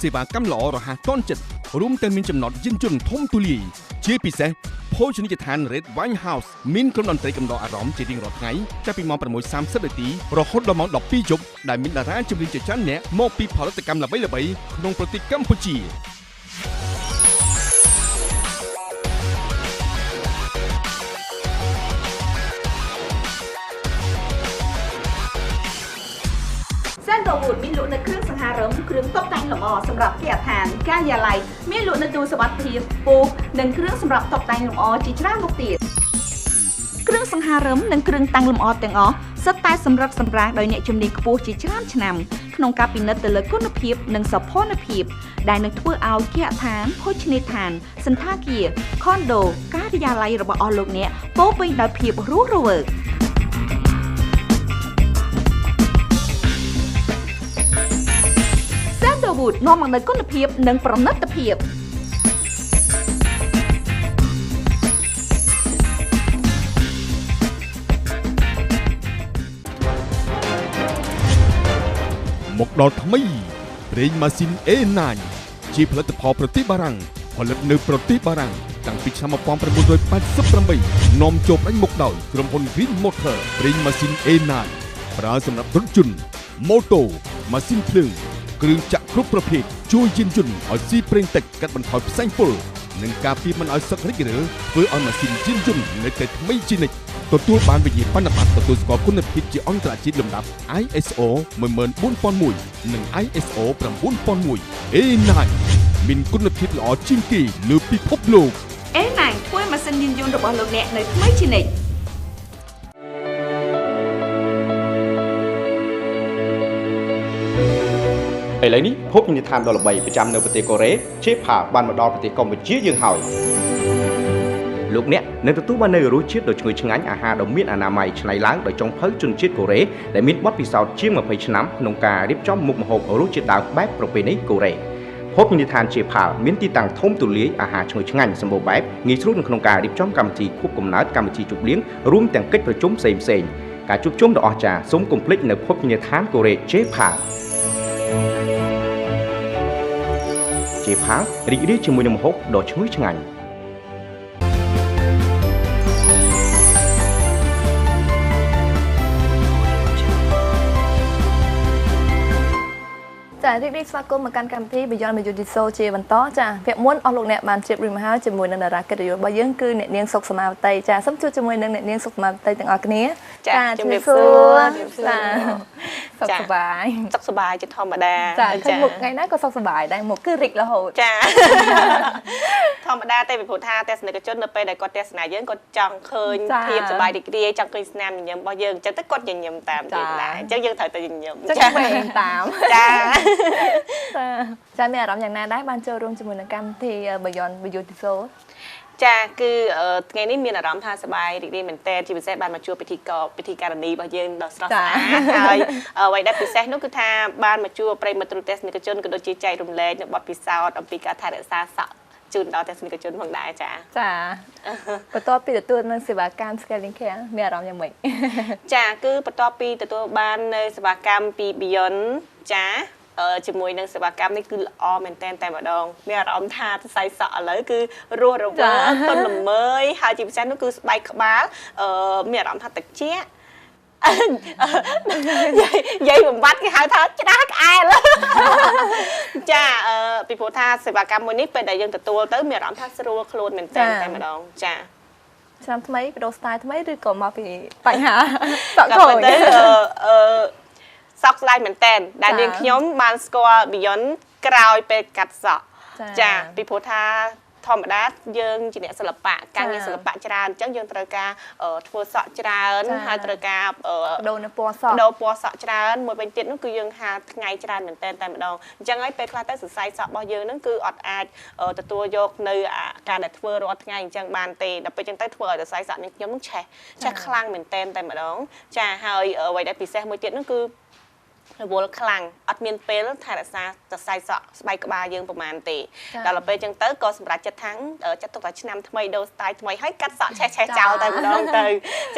សេវាកម្មល្អរហ័សទាន់ចិត្តរួមទាំងមានចំណតយានយន្តធំទូលាយជាពិសេសភោជនីយដ្ឋាន Red Wine House មានក្រុមតន្ត្រីកំដរអារម្មណ៍ជារៀងរាល់ថ្ងៃចាប់ពីម៉ោង 6:30 នាទីរហូតដល់ម៉ោង 12 យប់ដែលមានតារាចម្រៀងជាច្រើនអ្នកមកពីផលិតកម្មល្បីៗក្នុងប្រទេសកម្ពុជាSandalwood មានលក់នៅគ្រឿងសង្ហារឹមគ្រឿងតុបតែងលម្អសម្រាប់គេហដ្ឋានការិយាល័យមានលក់នៅទូសុវត្ថិភាពពូកនិងគ្រឿងសម្រាប់តុបតែងលម្អជាច្រើនមុខទៀតគ្រឿងសង្ហារឹមនិងគ្រឿងតាំងលម្អទាំងអស់សុទ្ធតែសម្រាប់សម្រាងដោយអ្នកជំនាញខ្ពស់ជាច្រើនឆ្នាំក្នុងការពិនិត្យទៅលើគុណភាពនិងសោភ័ណភាពដែលនឹងធ្វើឲ្យគេហដ្ឋានភោជនីយដ្ឋានសន្តាគារខុនដូការិយាល័យរបស់អស់លោកអ្នកពោរពេញដោយភាពរស់រវើកSandalwood នាំមកនូវគុណភាពនិងប្រណិតភាពមកដល់ថ្មីប្រេងម៉ាស៊ីន A9 ជាផលិតផលប្រទេសបារាំងផលិតនៅប្រទេសបារាំងតាំងពីឆ្នាំ 1988នាំចូលផ្ដាច់មុខដោយក្រុមហ៊ុន Green Motor ប្រេងម៉ាស៊ីន A9 ប្រើសម្រាប់រថយន្តម៉ូតូម៉ាស៊ីនភ្លើងគ្រឿងចាក់គ្រប់ប្រភេទជួយយានយន្តឲ្យស៊ីប្រេងតិចកាត់បន្ថយផ្សែងពុលនិងការពារមិនឲ្យសឹករិចរិលធ្វើឲ្យម៉ាស៊ីនយានយន្តនៅតែថ្មីជានិច្ចទទួលបានវិញ្ញាបនបត្រទទួលស្គាល់គុណភាពជាអន្តរជាតិលំដាប់ ISO 14001 និង ISO 9001 A9 មានគុណភាពល្អជាងគេលើពិភពលោក A9 ធ្វើម៉ាស៊ីនយានយន្តរបស់លោកអ្នកនៅថ្មីជានិច្ចឥឡូវនេះភោជនីយដ្ឋានដ៏ល្បីប្រចាំនៅប្រទេសកូរ៉េជេផាបានមកដល់ប្រទេសកម្ពុជាយើងហើយលោកអ្នកនឹងទទួលបាននូវរសជាតិដ៏ឈ្ងុយឆ្ងាញ់អាហារដ៏មានអនាម័យឆ្នៃឡើងដោយចុងភៅជនជាតិកូរ៉េដែលមានបទពិសោធន៍ជាង20ឆ្នាំក្នុងការរៀបចំមុខម្ហូបរសជាតិដើមបែបប្រពៃណីកូរ៉េភោជនីយដ្ឋានជេផាមានទីតាំងធំទូលាយអាហារឈ្ងុយឆ្ងាញ់សម្បូរបែបងាយស្រួលក្នុងការរៀបចំកម្មវិធីខួបកំណើតកម្មវិធីជប់លៀងរួមទាំងកិច្ចប្រជុំផ្សេងៗការជួបជុំដ៏អស្ចារ្យសូមកុំភ្លេចនៅភោជនីយដ្ឋានកូរ៉េជេផាជេផារីករាយជាមួយនឹងម្ហូបដ៏ឈ្ងុយឆ្ងាញ់ចារីករាយស្វាគមន៍មកកាន់កម្មវិធី Beyond Beauty ជាបន្តចាវគ្គមុនអស់លោកអ្នកបានជៀបរៀបមកហើយជាមួយនឹងតារាកិត្តិយសរបស់យើងគឺអ្នកនាងសុកសមាវតីចាសូមជួបជាមួយនឹងអ្នកនាងសុកសមាវតីទាំងអស់គ្នាចាជំរាបសួរចាសុខសប្បាយសុខសប្បាយជាធម្មតាចាមុខថ្ងៃណាក៏សុខសប្បាយដែរមុខគឺរីករហូតចាធម្មតាទេពីព្រោះថាទស្សនិកជននៅពេលដែលគាត់ទស្សនាយើងគាត់ចង់ឃើញភាពសប្បាយរីករាយចង់ឃើញស្នាមញញឹមរបស់យើងអញ្ចឹងទៅគាត់ញញឹមតាមយើងដែរអញ្ចឹងយើងត្រូវតែញញឹមចាតាមចាចាមានអារម្មណ៍យ៉ាងណាដែរបានចូលរួមជាមួយនឹងកម្មវិធី Beyond Beauty ចាគឺថ្ងៃនេះមានអារម្មណ៍ថាសប្បាយរីករាយមែនតើជាពិសេសបានមកជួបពិធីការនីរបស់យើងដ៏ស្រស់ស្អាតហើយអ្វីដែលពិសេសនោះគឺថាបានមកជួបប្រិយមិត្តទូរទស្សនិកជនក៏ដូចជាចែករំលែកនៅបទពិសោធន៍អំពីការថែរក្សាសក់ជូនដល់ទស្សនិកជនផងដែរចាបន្ទាប់ពីទទួលនៅសេវាកម្ម Scaling Care មានអារម្មណ៍យ៉ាងម៉េចចាគឺបន្ទាប់ពីទទួលបាននៅសេវាកម្មពី Beyond ចាជាមួយនឹងសេវាកម្មនេះគឺល្អមែនតែម្ដងមានអារម្មណ៍ថាសរសៃសក់ឥឡូវគឺរស់រវើកទន់ល្មើយហើយជាពិសេសនោះគឺស្បែកក្បាលមានអារម្មណ៍ថាត្រជាក់យាយបំបត្តិគេហៅថាច្រាស់ក្អែលចាពីព្រោះថាសេវាកម្មមួយនេះពេលដែលយើងទទួលទៅមានអារម្មណ៍ថាស្រួលខ្លួនមែនតែម្ដងចាឆ្នាំថ្មីបដូរ style ថ្មីឬក៏មកពីបញ្ហាសក់ខូចសោកស្ដាយមែនតែនដែលនាងខ្ញុំបានស្គាល់ Beyond ក្រោយពេលកាត់សក់ចាពីព្រោះថាធម្មតាយើងជាអ្នកសិល្បៈការងារសិល្បៈច្រើនអញ្ចឹងយើងត្រូវការធ្វើសក់ច្រើនហើយត្រូវការបដូរនៅពណ៌សក់ច្រើនមួយវិញទៀតនោះគឺយើងហាលថ្ងៃច្រើនមែនតែម្ដងអញ្ចឹងហើយពេលខ្លះទៅសរសៃសក់របស់យើងហ្នឹងគឺអត់អាចទទួលយកនៅការដែលធ្វើរាល់ថ្ងៃអញ្ចឹងបានទេដល់ពេលអញ្ចឹងទៅធ្វើឲ្យសរសៃសក់នាងខ្ញុំហ្នឹងឆេះខ្លាំងមែនតែម្ដងចាហើយអ្វីដែលពិសេសមួយទៀតនោះគឺរវល់ខ្លាំងអត់មានពេលថែរក្សាសរសៃសក់ស្បែកក្បាលយើងប្រហែលទេដល់ពេលអញ្ចឹងទៅក៏សម្រាប់ចិត្តថាចាត់ទុកថាឆ្នាំថ្មីដូរ style ថ្មីហើយកាត់សក់ឆេះចោលតែម្ដងទៅ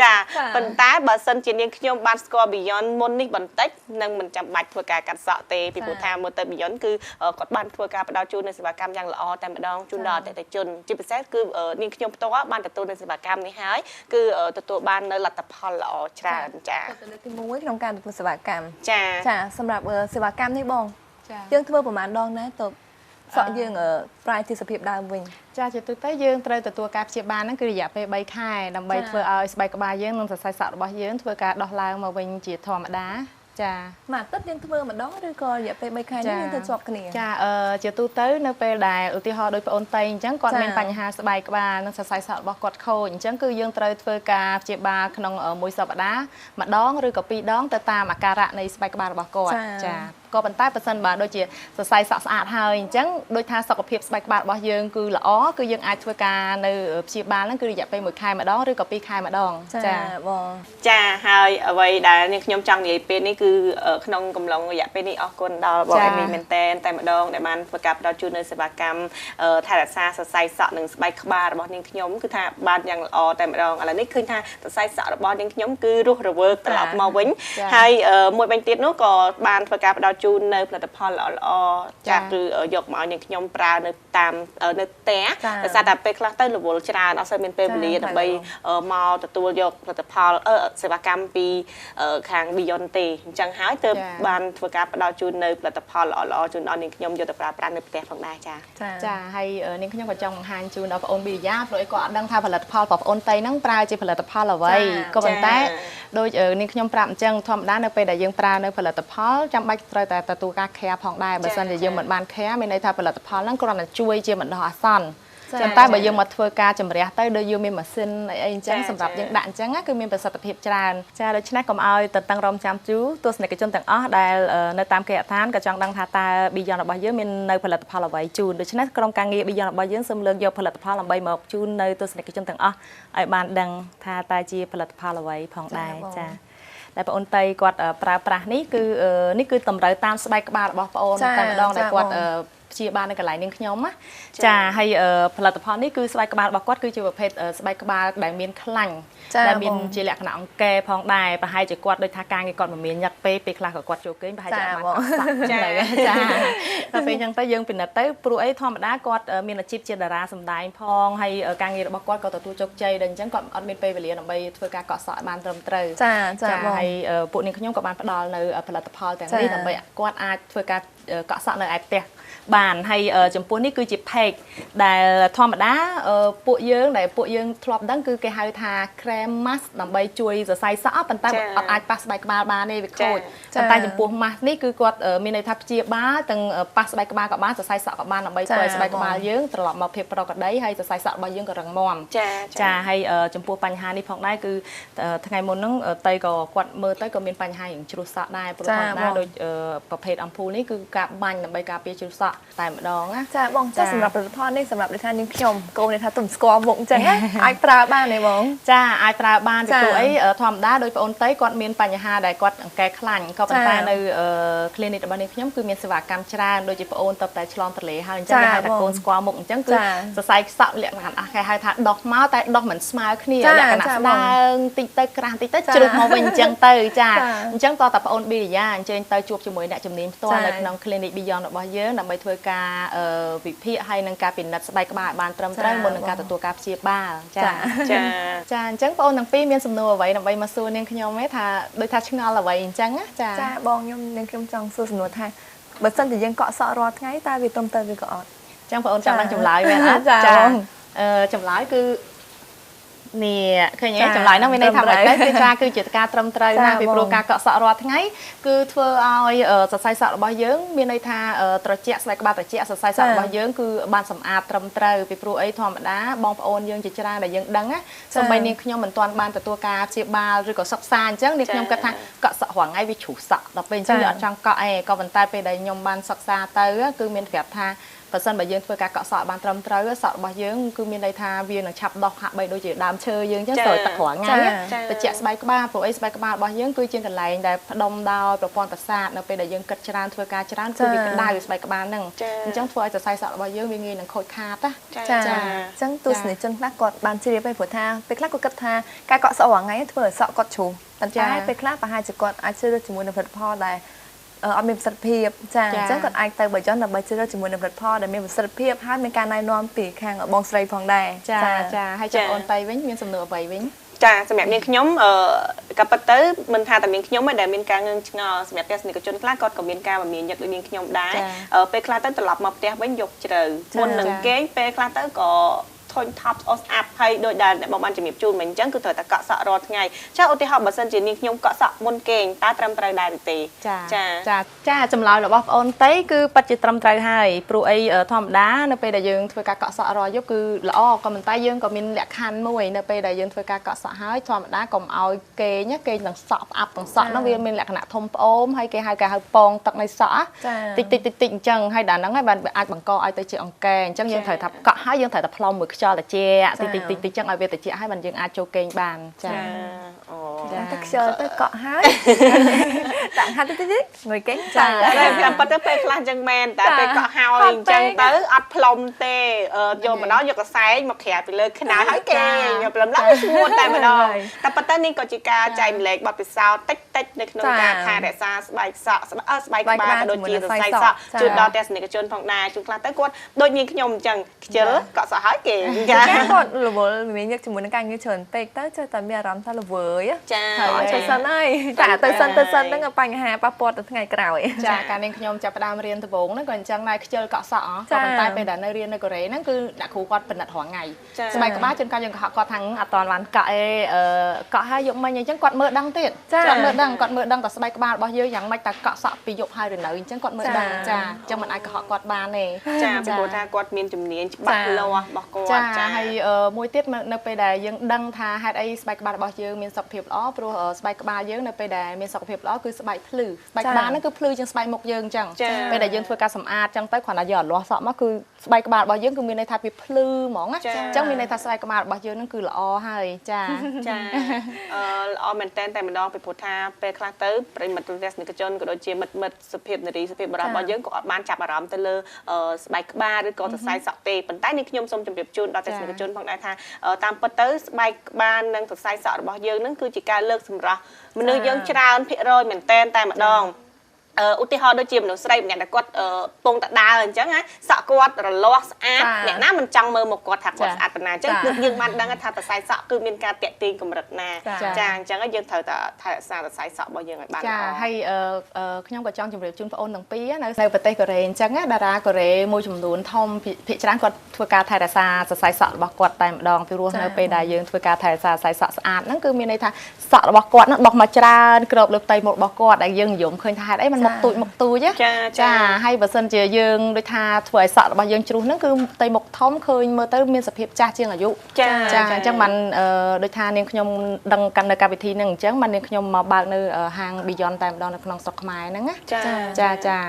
ចាប៉ុន្តែបើសិនជានាងខ្ញុំបានស្គាល់ Beyond មុននេះបន្តិចនឹងមិនចាំបាច់ធ្វើការកាត់សក់ទេពីព្រោះថាមើលទៅ Beyond គឺគាត់បានធ្វើការផ្ដល់ជូននូវសេវាកម្មយ៉ាងល្អតែម្ដងជូនដល់អតិថិជនជាពិសេសគឺនាងខ្ញុំផ្ទាល់បានទទួលនូវសេវាកម្មនេះហើយគឺទទួលបាននូវលទ្ធផលល្អច្រើនចាទៅលើទី1ក្នុងការទទួលសេវាកម្មចាសម្រាប់សេវាកម្មនេះបងយើងធ្វើប្រហែលដងណាទៅសក់យើងប្រែជាសភាពដើមវិញចាជាទូទៅយើងត្រូវទទួលការព្យាបាលហ្នឹងគឺរយៈពេល3ខែដើម្បីធ្វើឲ្យស្បែកក្បាលយើងនិងសរសៃសក់របស់យើងធ្វើការដោះឡើងមកវិញជាធម្មតាចាមួយអាទិត្យយើងធ្វើម្ដងឬក៏រយៈពេល3ខែនេះយើងធ្វើជាប់គ្នាចាជាទូទៅនៅពេលដែលឧទាហរណ៍ដោយប្អូនតៃអញ្ចឹងគាត់មានបញ្ហាស្បែកក្បាលនិងសរសៃសក់របស់គាត់ខូចអញ្ចឹងគឺយើងត្រូវធ្វើការព្យាបាលក្នុងមួយសប្តាហ៍ម្ដងឬក៏2ដងទៅតាមអាការៈនៃស្បែកក្បាលរបស់គាត់ចាក៏ប៉ុន្តែបើសិនបើដូចជាសរសៃសក់ស្អាតហើយអញ្ចឹងដូចថាសុខភាពស្បែកក្បាលរបស់យើងគឺល្អគឺយើងអាចធ្វើការនៅព្យាបាលហ្នឹងគឺរយៈពេល1ខែម្ដងឬក៏2ខែម្ដងចាបងចាហើយអ្វីដែលនាងខ្ញុំចង់និយាយពេលនេះគឺក្នុងកំឡុងរយៈពេលនេះអរគុណដល់បងអេមីមែនតែម្ដងដែលបានធ្វើការផ្ដល់ជូននៅសេវាកម្មថែរក្សាសរសៃសក់និងស្បែកក្បាលរបស់នាងខ្ញុំគឺថាបានយ៉ាងល្អតែម្ដងឥឡូវនេះឃើញថាសរសៃសក់របស់នាងខ្ញុំគឺរស់រវើកត្រឡប់មកវិញហើយមួយវិញទៀតនោះក៏បានធ្វើការផ្ដល់ជូននៅផលិតផលល្អចាស់ឬយកមកឲ្យនាងខ្ញុំប្រើនៅតាមនៅផ្ទះដោយសារតែពេលខ្លះទៅរវល់ច្រើនអត់សូវមានពេលវេលាដើម្បីមកទទួលយកផលិតផលសេវាកម្មពីខាង Beyond ទេអញ្ចឹងហើយទើបបានធ្វើការផ្ដល់ជូននៅផលិតផលល្អជូនដល់នាងខ្ញុំយកទៅប្រើប្រាស់នៅផ្ទះផងដែរចាហើយនាងខ្ញុំក៏ចង់បង្ហាញជូនដល់បងអូនវិរិយាព្រោះអីគាត់អត់ដឹងថាផលិតផលរបស់បងអូនតៃហ្នឹងប្រើជាផលិតផលអ្វីក៏ប៉ុន្តែដូចនាងខ្ញុំប្រាប់អញ្ចឹងធម្មតានៅពេលដែលយើងប្រើនៅផលិតផលចាំបាច់ត្រូវតែទទួលការ care ផងដែរបើសិនជាយើងមិនបាន care មានន័យថាផលិតផលហ្នឹងគ្រាន់តែជួយជាបណ្ដោះអាសន្នប៉ុន្តែបើយើងមកធ្វើការជំរះទៅដូចយើងមានម៉ាស៊ីនអីអញ្ចឹងសម្រាប់យើងដាក់អញ្ចឹងគឺមានប្រសិទ្ធភាពច្រើនចាដូច្នេះកុំឲ្យតឹងរំចាំជូរទស្សនិកជនទាំងអស់ដែលនៅតាមគេហដ្ឋានក៏ចង់ដឹងថាតើ Beyond របស់យើងមាននៅផលិតផលអ្វីជូនដូច្នេះក្រុមការងារ Beyond របស់យើងសូមលើកយកផលិតផលដើម្បីមកជូននៅទស្សនិកជនទាំងអស់ឲ្យបានដឹងថាតើជាផលិតផលអ្វីផងដែរចាដែលបងអូនតៃគាត់ប្រើប្រាស់នេះគឺតម្រូវតាមស្បែកក្បាលរបស់បងអូនតែម្ដងដែលគាត់ព្យាបាលនៅកន្លែងនាងខ្ញុំណាចាហើយផលិតផលនេះគឺស្បែកក្បាលរបស់គាត់គឺជាប្រភេទស្បែកក្បាលដែលមានខ្លាញ់ដែលមានជាលក្ខណៈអង្គែផងដែរប្រហែលជាគាត់ដូចថាការងារគាត់មិនមានញឹកពេលខ្លះក៏គាត់ចូលគេងប្រហែលជាអត់បានសក់ចាដល់ពេលអញ្ចឹងទៅយើងពិនិត្យទៅព្រោះអីធម្មតាគាត់មានអាជីពជាតារាសម្ដែងផងហើយការងាររបស់គាត់ក៏ទទួលជោគជ័យដែរអញ្ចឹងគាត់អត់មានពេលវេលាដើម្បីធ្វើការកក់សក់ឲ្យបានត្រឹមត្រូវចាហើយពួកនាងខ្ញុំក៏បានផ្ដល់នៅផលិតផលទាំងនេះដើម្បីគាត់អាចធ្វើការកក់សក់នៅឯផ្ទះបានហើយចំពោះនេះគឺជា page ដែលធម្មតាពួកយើងធ្លាប់ដឹងគឺគេហៅថា cream mask ដើម្បីជួយសរសៃសក់ប៉ុន្តែអត់អាចប៉ះស្បែកក្បាលបានទេវាខូចប៉ុន្តែចំពោះ mask នេះគឺគាត់មានន័យថាព្យាបាលទាំងប៉ះស្បែកក្បាលក៏បានសរសៃសក់ក៏បានដើម្បីធ្វើឲ្យស្បែកក្បាលយើងត្រឡប់មកភាពប្រក្រតីហើយសរសៃសក់របស់យើងក៏រឹងមាំចាហើយចំពោះបញ្ហានេះផងដែរគឺថ្ងៃមុនហ្នឹងតៃក៏គាត់មើលទៅក៏មានបញ្ហាយ៉ាងជ្រុះសក់ដែរព្រោះធម្មតាដូចប្រភេទអំពូលនេះគឺការបាញ់ដើម្បីការពារជ្រុះសក់ តែម្ដងណា ចាបងចាសម្រាប់ផលិតផលនេះសម្រាប់ដូចថានាងខ្ញុំកូននេះថាទុំស្គាល់មុខអញ្ចឹងអាចប្រើបានទេបងចាអាចប្រើបានពីព្រោះអីធម្មតាដោយបងអូនតៃគាត់មានបញ្ហាដែលគាត់អង្កែខ្លាញ់ក៏ប៉ុន្តែនៅ clinic របស់នាងខ្ញុំគឺមានសេវាកម្មច្រើនដូចជាបងអូនតបតែឆ្លងទន្លេហើយអញ្ចឹងគេហៅថាកូនស្គាល់មុខអញ្ចឹងគឺសរសៃខ្សក់លក្ខណៈគេហៅថាដោះមកតែដោះមិនស្មើគ្នាលក្ខណៈស្ដើងតិចទៅក្រាស់តិចទៅជ្រុះមកវិញអញ្ចឹងទៅចាអញ្ចឹងតើបងអូនប៊ីរីយ៉ាអញ្ជើញទៅជួបជាមួយអ្នកជំនាញផ្ទាល់នៅក្នុង clinic Beyond របស់យើងដើម្បីធ្វើការវិភាគហើយនឹងការពិនិត្យស្បែកក្បាលឲ្យបានត្រឹមត្រូវមុននឹងការទទួលការព្យាបាលចាចាអញ្ចឹងបងអូនទាំងពីរមានសំណួរអ្វីដើម្បីមកសួរនាងខ្ញុំទេថាដូចថាឆ្ងល់អ្វីអញ្ចឹងចាបងនាងខ្ញុំចង់សួរសំណួរថាបើសិនជាយើងកក់សក់រាល់ថ្ងៃតើវាទំទៅវាក៏អត់អញ្ចឹងបងអូនចង់ដឹងចម្លើយមែនអត់ចាចម្លើយគឺនេះឃើញទេចម្លើយហ្នឹងមានន័យថាមិនដែរគឺចាគឺជាការត្រឹមត្រូវណាពីព្រោះការកក់សក់រាល់ថ្ងៃគឺធ្វើឲ្យសរសៃសក់របស់យើងមានន័យថាត្រជាក់ស្បែកក្បាលត្រជាក់សរសៃសក់របស់យើងគឺបានសម្អាតត្រឹមត្រូវពីព្រោះអីធម្មតាបងប្អូនយើងជាច្រើនដែលយើងដឹងណាសូម្បីនាងខ្ញុំមិនទាន់បានទទួលការព្យាបាលឬក៏សិក្សាអញ្ចឹងនាងខ្ញុំគិតថាកក់សក់រាល់ថ្ងៃវាជ្រុះសក់ដល់ពេលអញ្ចឹងយើងអត់ចង់កក់អីក៏ប៉ុន្តែពេលដែលខ្ញុំបានសិក្សាទៅគឺមានប្រាប់ថាបើសិនបើយើងធ្វើការកក់សក់បានត្រឹមត្រូវសក់របស់យើងគឺមានន័យថាវានឹងឆាប់ដោះហាក់បីដូចជាដើមឈើយើងអញ្ចឹងស្រោចទឹករាល់ថ្ងៃទៅជាក់ស្បែកក្បាលព្រោះអីស្បែកក្បាលរបស់យើងគឺជាកន្លែងដែលផ្ដុំដោយប្រព័ន្ធប្រសាទនៅពេលដែលយើងគិតច្រើនធ្វើការច្រើនគឺវាក្តៅស្បែកក្បាលហ្នឹងអញ្ចឹងធ្វើឲ្យសរសៃសក់របស់យើងវាងាយនឹងខូចខាតណាចាអញ្ចឹងទស្សនិកជនខ្លះគាត់បានជ្រាបហើយព្រោះថាពេលខ្លះគាត់គិតថាការកក់សក់រាល់ថ្ងៃធ្វើឲ្យសក់គាត់ជ្រុះប៉ុន្តែពេលខ្លះប្រហែលជាគាត់អាចជ្រើសរើសជាមួយនឹងផលិតផលដែលអត់មានប្រសិទ្ធភាពចាអញ្ចឹងគាត់អាចទៅបើយន្តដើម្បីជ្រើសរើសជាមួយនឹងផលិតផលដែលមានប្រសិទ្ធភាពហើយមានការណែនាំពីខាងបងស្រីផងដែរចាហើយចាំអូនតៃវិញមានសំណួរអ្វីវិញចាសម្រាប់នាងខ្ញុំក៏ប៉ុន្តែមិនថាតែនាងខ្ញុំទេដែលមានការងឿងឆ្ងល់សម្រាប់ទស្សនិកជនខ្លះគាត់ក៏មានការមមាញឹកដូចនាងខ្ញុំដែរពេលខ្លះទៅត្រឡប់មកផ្ទះវិញយកជ្រៅមុននឹងគេងពេលខ្លះទៅក៏ធុញថប់ស្អុសអាប់ហើយដោយដែលបងបានជំរាបជូនមិញអញ្ចឹងគឺត្រូវតែកក់សក់រាល់ថ្ងៃចាឧទាហរណ៍បើសិនជានាងខ្ញុំកក់សក់មុនគេងតើត្រឹមត្រូវដែរឬទេចាចម្លើយរបស់បងអូនតៃគឺប៉ັດជាត្រឹមត្រូវហើយព្រោះអីធម្មតានៅពេលដែលយើងធ្វើការកក់សក់រាល់យប់គឺល្អក៏ប៉ុន្តែយើងក៏មានលក្ខខណ្ឌមួយនៅពេលដែលយើងធ្វើការកក់សក់ហើយធម្មតាកុំឲ្យគេងទាំងសក់ផ្អាប់ទាំងសក់ហ្នឹងវាមានលក្ខណៈធំប្អូមហើយគេហៅពងទឹកនៃសក់តិចអញ្ចឹងហើយដល់ហ្នឹងហើយបានអាចបង្កឲ្យទៅជាអង្គែអញ្ចឹងយើងត្រូវថាកក់ហើយយើងត្រូវតែផ្លុំមួយខ្យល់ត្រជាក់តិចចឹងឲ្យវាត្រជាក់ហើយបានយើងអាចចូលគេងបានចាតែខ្យល់ទៅកក់ហើយដាក់ហាត់តិចមួយគេងចាតែប៉ុន្តែពេលខ្លះអញ្ចឹងមែនតែពេលកក់ហើយអញ្ចឹងទៅអត់ផ្លុំទេយកម្ដងយកកសែងមកក្រាបពីលើខ្នើយហើយគេយកផ្លុំឡើងស្ងួតតែម្ដងតែប៉ុន្តែនេះក៏ជាការចែកម្លែកបទពិសោធន៍តិចនៅក្នុងការថែរក្សាស្បែកសក់ស្បែកក្បាលក៏ដូចជាសរសៃសក់ជូនដល់ទស្សនិកជនផងដែរជួនខ្លះទៅគាត់ដូចនាងខ្ញុំអញ្ចឹងខ្ជិលកក់សក់ហើយគេគាត់រវល់មានញឹកជាមួយនឹងការងារច្រើនពេកទៅចេះតែមានអារម្មណ៍ថាល្វើយហើយទៅសិនហើយតែទៅសិនហ្នឹងបញ្ហាប៉ះពាល់ទៅថ្ងៃក្រោយចាការនាងខ្ញុំចាប់ផ្ដើមរៀនដំបូងហ្នឹងក៏អញ្ចឹងដែរខ្ជិលកក់សក់ក៏ប៉ុន្តែពេលដែលនៅរៀននៅកូរ៉េហ្នឹងគឺអ្នកគ្រូគាត់ពិនិត្យរាល់ថ្ងៃស្បែកក្បាលជួនកាលយើងក៏គាត់ថាអត់តាន់បានកក់កក់ហើយយកមិញអញ្ចឹងគាត់មើលដឹងទៀតគាត់មើលដឹងតែស្បែកក្បាលរបស់យើងយ៉ាងម៉េចតែកក់សក់ពីយប់ហើយឬនៅអញ្ចឹងគាត់មើលដឹងចាអញ្ចឹងមិនអាចកុហកគាត់បានទេចាព្រោះថាគាត់មានជំនាញច្បាស់លាស់របស់គាត់ចាហើយមួយទៀតនៅពេលដែលយើងដឹងថាហេតុអីស្បែកក្បាលរបស់យើងមានសុខភាពល្អព្រោះស្បែកក្បាលយើងនៅពេលដែលមានសុខភាពល្អគឺស្បែកភ្លឺស្បែកក្បាលហ្នឹងគឺភ្លឺជាងស្បែកមុខយើងអញ្ចឹងពេលដែលយើងធ្វើការសម្អាតអញ្ចឹងទៅគ្រាន់តែយកអលាស់សក់មកគឺស្បែកក្បាលរបស់យើងគឺមានន័យថាវាភ្លឺហ្មងណាអញ្ចឹងមានន័យថាស្បែកក្បាលរបស់យើងហ្នឹងគឺល្អហើយចាល្អមែនតែម្ដងពីព្រោះថាពេលខ្លះទៅប្រិមិត្តទស្សនិកជនក៏ដូចជាមិត្តសុភាពនារីសុភាពបរិបទរបស់យើងក៏អត់បានចាប់អារម្មណ៍ទៅលើស្បែកក្បាលឬក៏សរសៃសក់ទេប៉ុន្តែនេះខ្ញុំសូមជម្រាបជូនដល់ទស្សនិកជនផងដែរថាតាមពិតទៅស្បែកក្បាលនិងសរសៃសក់របស់យើងហ្នឹងគឺជាការលើកសម្រស់មនុស្សយើងច្រើនភាគរយមែនតែម្ដងឧទាហរណ៍ដូចជាមនុស្សស្រីម្នាក់ដែលគាត់ពងតដើរអញ្ចឹងសក់គាត់រលាស់ស្អាតអ្នកណាមិនចង់មើលមកគាត់ថាគាត់ស្អាតប៉ុណ្ណាអញ្ចឹងយើងបានដឹងថាសរសៃសក់គឺមានការតាក់ទាញកម្រិតណាចាអញ្ចឹងយើងត្រូវតែថែរក្សាសរសៃសក់របស់យើងឲ្យបានល្អចាហើយខ្ញុំក៏ចង់ជម្រាបជូនបងអូនទាំងពីរនៅប្រទេសកូរ៉េអញ្ចឹងតារាកូរ៉េមួយចំនួនធំភាគច្រើនគាត់ធ្វើការថែរក្សាសរសៃសក់របស់គាត់តែម្ដងពីព្រោះនៅពេលដែលយើងធ្វើការថែរក្សាសរសៃសក់ស្អាតហ្នឹងគឺមានន័យថាសក់របស់គាត់ហ្នឹងដុះមកច្រើនគ្របលើផ្ទៃមុខរបស់គាត់ដែលយើងនិយមឃើញថាហេតុអីมันមកទូចចាហើយបើសិនជាយើងដូចថាធ្វើឲ្យសក់របស់យើងជ្រុះហ្នឹងគឺផ្ទៃមុខធំឃើញមើលទៅមានសភាពចាស់ជាងអាយុចាអញ្ចឹងបានដូចថានាងខ្ញុំដឹងកាន់នៅកម្មវិធីហ្នឹងអញ្ចឹងបាននាងខ្ញុំមកបើកនៅហាង Beyond តែម្ដងនៅក្នុងស្រុកខ្មែរហ្នឹងណាចា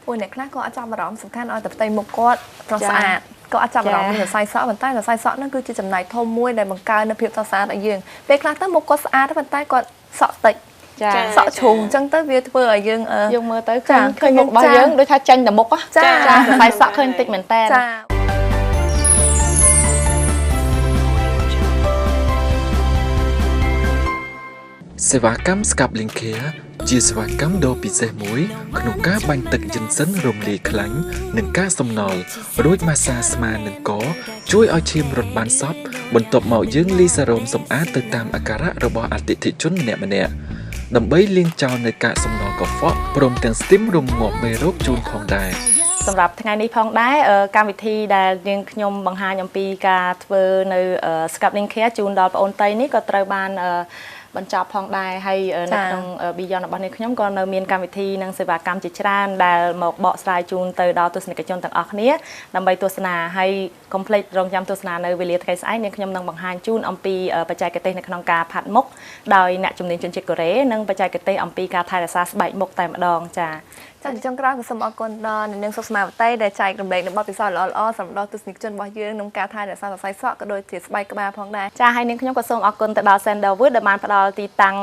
ពួកអ្នកខ្លះក៏អាចចាប់អារម្មណ៍សំខាន់ឲ្យតែផ្ទៃមុខគាត់ស្រស់ស្អាតក៏អាចចាប់អារម្មណ៍នឹងសរសៃសក់ប៉ុន្តែសរសៃសក់ហ្នឹងគឺជាចំណែកធំមួយដែលបង្កើននូវភាពស្រស់ស្អាតឲ្យយើងពេលខ្លះទៅមុខគាត់ស្អាតប៉ុន្តែគាត់សក់តិចសក់ជ្រុងអញ្ចឹងទៅវាធ្វើឲ្យយើងយើងមើលទៅឃើញមុខរបស់យើងដូចថាចាញ់តែមុខចាសរសៃសក់ឃើញតិចមែនតើសេវាកម្ម Scalp Link Care ជាសេវាកម្មដ៏ពិសេសមួយក្នុងការបាញ់ទឹកយិនសិនរំលាយខ្លាញ់និងការសំណល់រួចម៉ាស្សាស្មានិងកជួយឲ្យឈាមរត់បានសព្វបន្ទាប់មកយើងលាយសារ៉ូមសម្អាតទៅតាមអាការៈរបស់អតិថិជនម្នាក់ៗដើម្បីលាងចោលនៅកាកសំណល់កខ្វក់ព្រមទាំងស្ទីមរងាប់មេរោគជូនផងដែរសម្រាប់ថ្ងៃនេះផងដែរកម្មវិធីដែលយើងខ្ញុំបង្ហាញអំពីការធ្វើនៅ Scalp Link Care ជូនដល់បងអូនតៃនេះក៏ត្រូវបានបញ្ចប់ផងដែរហើយនៅក្នុង Beyond របស់នេះខ្ញុំក៏នៅមានកម្មវិធីនិងសេវាកម្មជាច្រើនដែលមកបកស្រាយជូនទៅដល់ទស្សនិកជនទាំងអស់គ្នាដើម្បីទស្សនាហើយកុំភ្លេចរងចាំទស្សនានៅវេលាថ្ងៃស្អែកនេះខ្ញុំនឹងបង្ហាញជូនអំពីបច្ចេកទេសនៅក្នុងការផាត់មុខដោយអ្នកជំនាញជនជាតិកូរ៉េនិងបច្ចេកទេសអំពីការថែរក្សាស្បែកមុខតែម្ដងចា៎ចុងក្រោយក៏សូមអរគុណដល់អ្នកនាងសុខស្មារតីដែលចែករំលែកនូវបទពិសោធន៍ល្អៗសម្រាប់ទស្សនិកជនរបស់យើងក្នុងការថែរក្សាសរសៃសក់ក៏ដូចជាស្បែកក្បាលផងដែរចា៎ហើយនាងខ្ញុំក៏សូមអរគុណទៅដល់ Sandalwood ដែលបានផ្ដល់ទីតាំង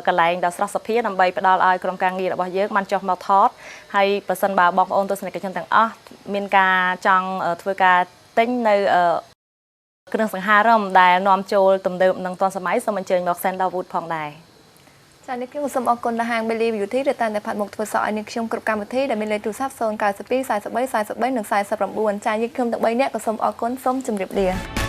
កន្លែងដ៏ស្រស់សោភាដើម្បីផ្ដល់ឲ្យក្រុមការងាររបស់យើងបានចុះមកថតហើយប្រសិនបើបងប្អូនទស្សនិកជនទាំងអស់មានការចង់ធ្វើការទិញនៅគ្រឿងសង្ហារឹមដែលនាំចូលទំនើបនិងទាន់សម័យសូមអញ្ជើញមក Sandalwood ផងដែរចា៎នេះខ្ញុំសូមអរគុណដល់ហាង Belly Beauty ដែលតែផាត់មុខធ្វើសក់ឲ្យនាងខ្ញុំគ្រប់កម្មវិធីដែលមានលេខទូរស័ព្ទ092 43 43និង49ចា៎យើងខ្ញុំទាំង3នាក់ក៏សូមអរគុណសូមជម្រាបលា